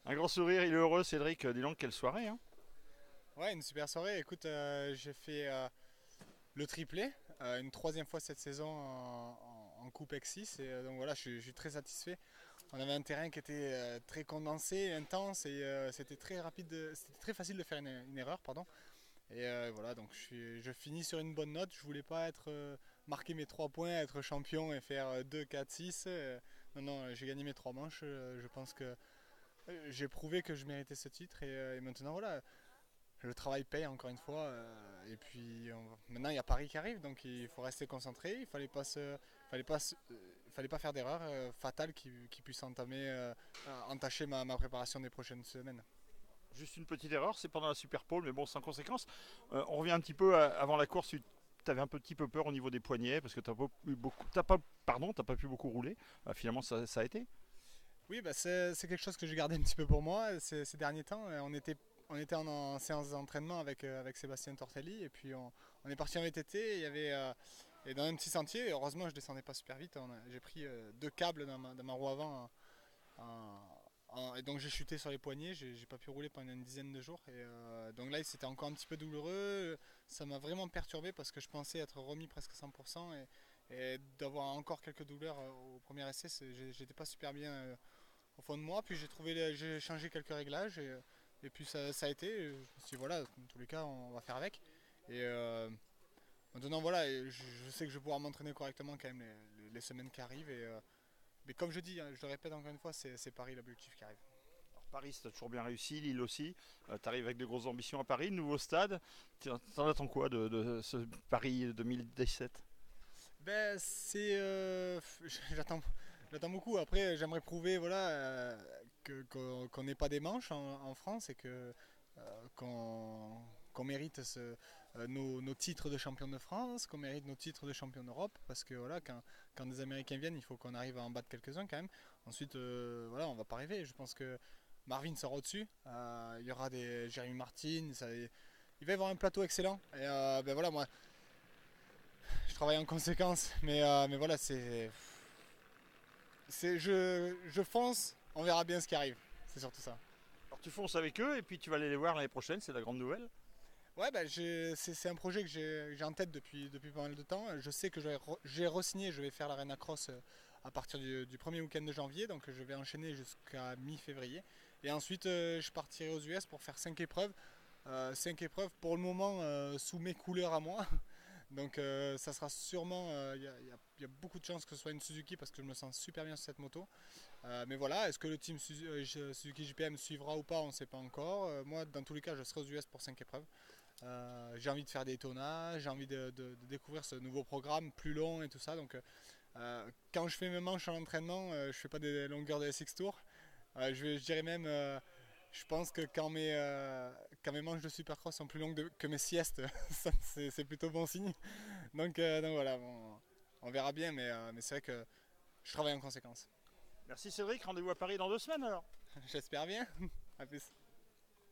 Un grand sourire, il est heureux, Cédric. Dis donc, quelle soirée, hein. Ouais, une super soirée. Écoute, j'ai fait le triplé, une troisième fois cette saison en Coupe X6. Et donc voilà, je suis très satisfait. On avait un terrain qui était très condensé, intense et c'était très rapide, c'était très facile de faire une erreur, pardon. Et voilà, donc je finis sur une bonne note. Je voulais pas être marquer mes 3 points, être champion et faire 2, 4, 6. Non, non, j'ai gagné mes 3 manches. Je pense que j'ai prouvé que je méritais ce titre et maintenant voilà, le travail paye encore une fois. Et puis maintenant il y a Paris qui arrive, donc il faut rester concentré. Il fallait pas faire d'erreur fatale qui puisse entacher ma préparation des prochaines semaines. Juste une petite erreur, c'est pendant la Super Pole, mais bon, sans conséquence. On revient un petit peu avant la course. Tu avais un petit peu peur au niveau des poignets parce que tu t'as pas pu beaucoup rouler. Finalement, ça a été. Oui, bah c'est quelque chose que j'ai gardé un petit peu pour moi ces derniers temps. On était en séance d'entraînement avec Sébastien Tortelli et puis on est parti en VTT. Et dans un petit sentier, heureusement je descendais pas super vite. J'ai pris 2 câbles dans ma roue avant. Et donc j'ai chuté sur les poignets, j'ai pas pu rouler pendant une dizaine de jours. Et donc là c'était encore un petit peu douloureux. Ça m'a vraiment perturbé parce que je pensais être remis presque à 100%. Et d'avoir encore quelques douleurs au premier essai, j'étais pas super bien au fond de moi. Puis j'ai changé quelques réglages et puis ça a été. Je me suis dit, voilà, dans tous les cas on va faire avec. Et maintenant voilà, je sais que je vais pouvoir m'entraîner correctement quand même les semaines qui arrivent. Mais comme je dis, hein, je le répète encore une fois, c'est Paris l'objectif qui arrive. Alors, Paris, t'as toujours bien réussi, Lille aussi. Tu arrives avec de grosses ambitions à Paris, nouveau stade. T'en attends quoi de ce Paris 2017? Ben j'attends, j'attends beaucoup. Après, j'aimerais prouver voilà qu'on n'est pas des manches en France et que qu'on mérite nos titres de champion de France, qu'on mérite nos titres de champion d'Europe, parce que voilà quand des Américains viennent, il faut qu'on arrive à en battre quelques-uns quand même. Ensuite, voilà, on va pas arriver. Je pense que Marvin sera au-dessus. Il y aura des Jérémy Martin. Il va y avoir un plateau excellent. Et ben voilà, moi, je travaille en conséquence, mais voilà, je fonce, on verra bien ce qui arrive. C'est surtout ça. Alors tu fonces avec eux et puis tu vas aller les voir l'année prochaine, c'est la grande nouvelle. Ouais, bah, c'est un projet que j'ai en tête depuis pas mal de temps. Je sais que j'ai re-signé, je vais faire l'Arena Cross à partir du premier week-end de janvier, donc je vais enchaîner jusqu'à mi-février. Et ensuite, je partirai aux US pour faire 5 épreuves. 5 épreuves pour le moment sous mes couleurs à moi. Donc ça sera sûrement, il y a beaucoup de chances que ce soit une Suzuki parce que je me sens super bien sur cette moto. Mais voilà, est-ce que le team Suzuki JPM suivra ou pas, on ne sait pas encore. Moi, dans tous les cas, je serai aux US pour 5 épreuves. J'ai envie de faire des tonnages, j'ai envie de découvrir ce nouveau programme plus long et tout ça. Donc quand je fais mes manches en entraînement, je fais pas des longueurs de SX Tour. Je dirais même, je pense que quand mes manches de Supercross sont plus longues que mes siestes, c'est plutôt bon signe. Donc voilà, bon, on verra bien, mais c'est vrai que je travaille en conséquence. Merci Cédric, rendez-vous à Paris dans 2 semaines alors. J'espère bien. À plus.